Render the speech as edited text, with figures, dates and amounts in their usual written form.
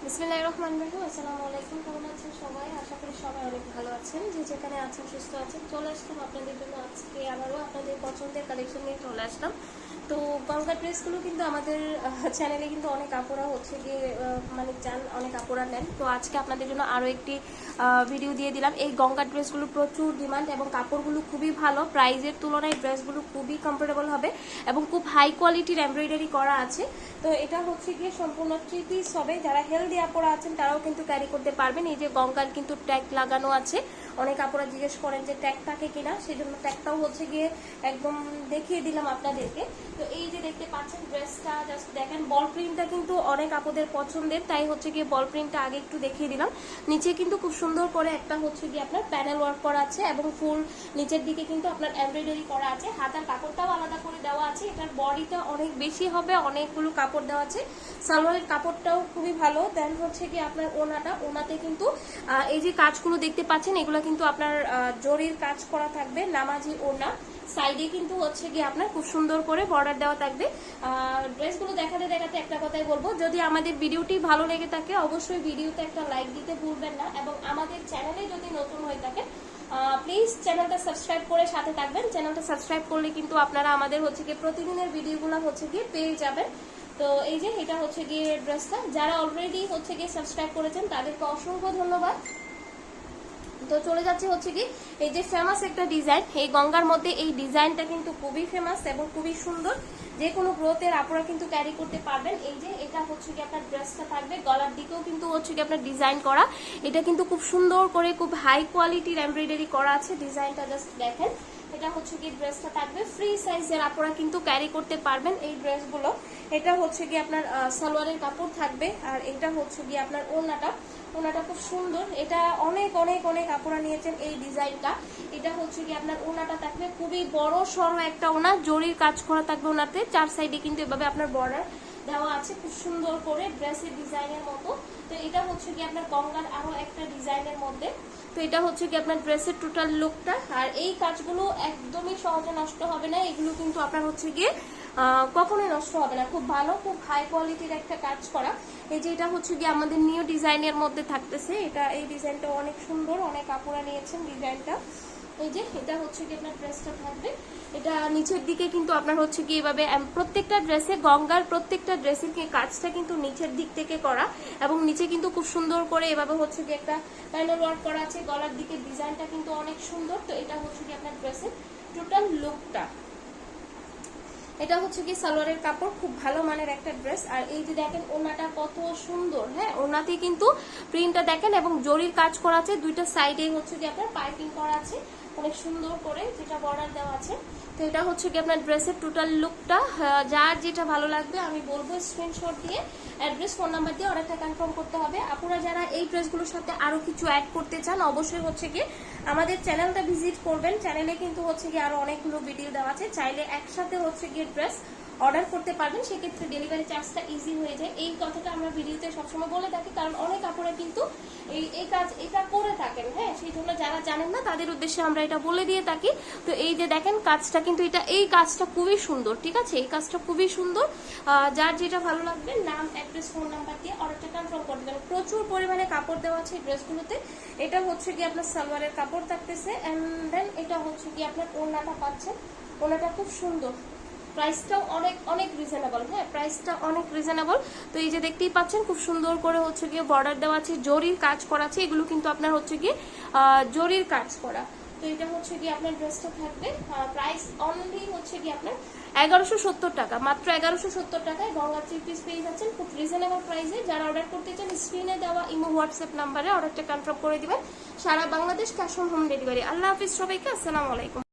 বিসমিল্লাহির রহমানির রহিম। আসসালামু আলাইকুম। কেমন আছেন সবাই? আশা করি সবাই অনেক ভালো আছেন। যে যেখানে আছেন সুস্থ আছেন। চলে আসলাম আপনাদের জন্য আজকে আবারও আপনাদের পছন্দের কালেকশন নিয়ে চলে আসলাম। তো গঙ্গা ড্রেসগুলো কিন্তু আমাদের চ্যানেলে কিন্তু অনেক আপুরা হচ্ছে গিয়ে মানে চান, অনেক আপুরা নেন। তো আজকে আপনাদের জন্য আরও একটি ভিডিও দিয়ে দিলাম। এই গঙ্গা ড্রেসগুলো প্রচুর ডিমান্ড এবং কাপড়গুলো খুবই ভালো, প্রাইজের তুলনায় ড্রেসগুলো খুবই কমফোর্টেবল হবে এবং খুব হাই কোয়ালিটির এমব্রয়ডারি করা আছে। তো এটা হচ্ছে গিয়ে সম্পূর্ণ 3 পিস হবে। যারা হেলদি আপুরা আছেন তারাও কিন্তু ক্যারি করতে পারবেন। এই যে গঙ্গার কিন্তু ট্যাগ লাগানো আছে। অনেক আপুরা জিজ্ঞেস করেন যে ট্যাগ থাকে কিনা, সেই জন্য ট্যাগটাও হচ্ছে গিয়ে একদম দেখিয়ে দিলাম আপনাদেরকে। তো এই যে দেখতে পাচ্ছেন ড্রেসটা, জাস্ট দেখেন বল প্রিন্টটা কিন্তু অনেক আপুদের পছন্দের, তাই হচ্ছে গিয়ে বল প্রিন্টটা আগে একটু দেখিয়ে দিলাম। নিচে কিন্তু খুব সুন্দর করে একটা হচ্ছে গিয়ে আপনার প্যানেল ওয়ার্ক করা আছে এবং ফুল নিচের দিকে কিন্তু আপনার এমব্রয়ডারি করা আছে। হাতার কাপড়টাও আলাদা করে দেওয়া আছে। এটার বডিটা অনেক বেশি হবে, অনেকগুলো কাপড় দেওয়া আছে। সালোয়ারের কাপড়টাও খুবই ভালো। দেন হচ্ছে গিয়ে আপনার ওনাতে কিন্তু এই যে কাজগুলো দেখতে পাচ্ছেন, এগুলো কিন্তু আপনার জরির কাজ করা থাকবে। নামাজি ওনা সাইডে কিন্তু হচ্ছে গিয়ে আপনার খুব সুন্দর করে বর্ডার দেওয়া থাকবে। ড্রেসগুলো দেখাতে দেখাতে একটা কথাই বলবো, যদি আমাদের ভিডিওটি ভালো লেগে থাকে অবশ্যই ভিডিওতে একটা লাইক দিতে ভুলবেন না এবং আমাদের চ্যানেলে যদি নতুন হয়ে থাকে প্লিজ চ্যানেলটা সাবস্ক্রাইব করে সাথে থাকবেন। চ্যানেলটা সাবস্ক্রাইব করলে কিন্তু আপনারা আমাদের হচ্ছে গিয়ে প্রতিদিনের ভিডিওগুলো হচ্ছে গিয়ে পেয়ে যাবেন। তো এই যে এটা হচ্ছে গিয়ে ড্রেসটা, যারা অলরেডি হচ্ছে গিয়ে সাবস্ক্রাইব করেছেন তাদেরকে অসংখ্য ধন্যবাদ। তো চলে যাচ্ছে হচ্ছে কি এই যে ফেমাস একটা ডিজাইন, এই গঙ্গার মধ্যে এই ডিজাইনটা কিন্তু খুবই ফেমাস এবং খুবই সুন্দর। যে কোনো গ্রোথের আপনারা কিন্তু ক্যারি করতে পারবেন। এই যে এটা হচ্ছে কি আপনার ড্রেসটা থাকবে, গলার দিকেও কিন্তু হচ্ছে কি আপনার ডিজাইন করা। এটা কিন্তু খুব সুন্দর করে খুব হাই কোয়ালিটির এমব্রয়ডারি করা আছে। ডিজাইনটা জাস্ট দেখেন। এটা হচ্ছে কি ড্রেসটা থাকবে ফ্রি সাইজের, আপনারা কিন্তু ক্যারি করতে পারবেন এই ড্রেসগুলো। এটা হচ্ছে কি আপনার সালোয়ারের কাপড় থাকবে আর এটা হচ্ছে কি আপনার ওনাটা খুব সুন্দর। এটা অনেক অনেক অনেক আপুরা নিয়েছেন এই ডিজাইনটা। এটা হচ্ছে কি আপনার ওনাটা থাকবে খুবই বড় সড়ো একটা ওনা, জরির কাজ করা থাকবে ওনাতে। 4 সাইডে কিন্তু এভাবে আপনার বর্ডার দেওয়া আছে খুব সুন্দর করে ড্রেসের ডিজাইনের মতো। তো এটা হচ্ছে কি আপনার গঙ্গার আরো একটা ডিজাইনের মধ্যে। তো এটা হচ্ছে কি আপনার ড্রেসের টোটাল লুকটা। আর এই কাজগুলো একদমই সহজে নষ্ট হবে না, এগুলো কিন্তু আপনার হচ্ছে গিয়ে কখনোই নষ্ট হবে না। খুব ভালো, খুব হাই কোয়ালিটির একটা কাজ করা। এই যে এটা হচ্ছে গিয়ে আমাদের নিউ ডিজাইনের মধ্যে থাকতেছে। এটা এই ডিজাইনটা অনেক সুন্দর, অনেক কাপড়া নিয়েছেন ডিজাইনটা। এই যে এটা হচ্ছে কি আপনার ড্রেসটা থাকবে। এটা নিচের দিকে কিন্তু আপনার হচ্ছে কি এভাবে প্রত্যেকটা ড্রেসে গঙ্গার প্রত্যেকটা ড্রেসের কাজটা কিন্তু নিচের দিক থেকে করা এবং নিচে কিন্তু খুব সুন্দর করে এভাবে হচ্ছে কি একটা প্যানেল ওয়ার্ক করা আছে। গলার দিকে ডিজাইনটা কিন্তু অনেক সুন্দর। তো এটা হচ্ছে কি আপনার ড্রেসের টোটাল লুকটা। এটা হচ্ছে কি সালোয়ারের কাপড়, খুব ভালো মানের একটা ড্রেস। আর এই যে দেখেন ওনাটা কত সুন্দর, হ্যাঁ ওনাতে কিন্তু প্রিন্টটা দেখেন এবং জরির কাজ করা আছে। দুইটা সাইডে হচ্ছে কি আপনার পাইপিং করা আছে অনেক সুন্দর করে, যেটা বর্ডার দেওয়া আছে। তো এটা হচ্ছে কি আপনার ড্রেসের টোটাল লুকটা। যার যেটা ভালো লাগবে আমি বলবো স্ক্রিনশট দিয়ে অ্যাড্রেস ফোন নাম্বার দিয়ে অর্ডারটা কনফার্ম করতে হবে। আপনারা যারা এই ড্রেসগুলোর সাথে আরো কিছু অ্যাড করতে চান অবশ্যই হচ্ছে কি আমাদের চ্যানেলটা ভিজিট করবেন। চ্যানেলে কিন্তু হচ্ছে কি আরো অনেকগুলো ভিডিও দেওয়া আছে, চাইলে একসাথে হচ্ছে গিয়ে ড্রেস অর্ডার করতে পারবেন। সেক্ষেত্রে ডেলিভারি চার্জটা ইজি হয়ে যায়। এই কথাটা আমরা ভিডিওতে সবসময় বলে থাকি, কারণ অনেক আপুরা কিন্তু এই কাজ এটা করে থাকেন, হ্যাঁ সেই জন্য যারা জানেন না তাদের উদ্দেশ্যে আমরা এটা বলে দিয়ে থাকি। তো এই যে দেখেন কাজটা কিন্তু এই কাজটা খুবই সুন্দর, ঠিক আছে, এই কাজটা খুবই সুন্দর। যার যেটা ভালো লাগবে নাম অ্যাড্রেস ফোন নাম্বার দিয়ে অর্ডারটা কনফার্ম করে দেবেন। প্রচুর পরিমাণে কাপড় দেওয়া আছে এই ড্রেসগুলোতে। এটা হচ্ছে কি আপনার সালোয়ারের কাপড় থাকতেছে এন্ড দেন এটা হচ্ছে কি আপনার ওড়নাটা পাচ্ছেন। ওড়নাটা খুব সুন্দর, প্রাইসটাও অনেক অনেক রিজনেবল, হ্যাঁ প্রাইসটা অনেক রিজনেবল। তো এই যে দেখতেই পাচ্ছেন খুব সুন্দর করে হচ্ছে গিয়ে বর্ডার দেওয়া আছে, জরির কাজ করা আছে। এগুলো কিন্তু আপনার হচ্ছে গিয়ে জরির কাজ করা। তো এটা হচ্ছে গিয়ে আপনার ড্রেসটা থাকবে প্রাইস অনলি হচ্ছে গিয়ে আপনার 1170 টাকা, মাত্র 1170 টাকায় গঙ্গা 3 পিস পেয়ে যাচ্ছেন খুব রিজনেবল প্রাইসে। যারা অর্ডার করতে চান স্ক্রিনে দেওয়া ইমো হোয়াটসঅ্যাপ নাম্বারে অর্ডারটা কনফার্ম করে দিবেন। সারা Bangladesh cash on home delivery. আল্লাহ হাফিজ সবাইকে, আসসালামু আলাইকুম।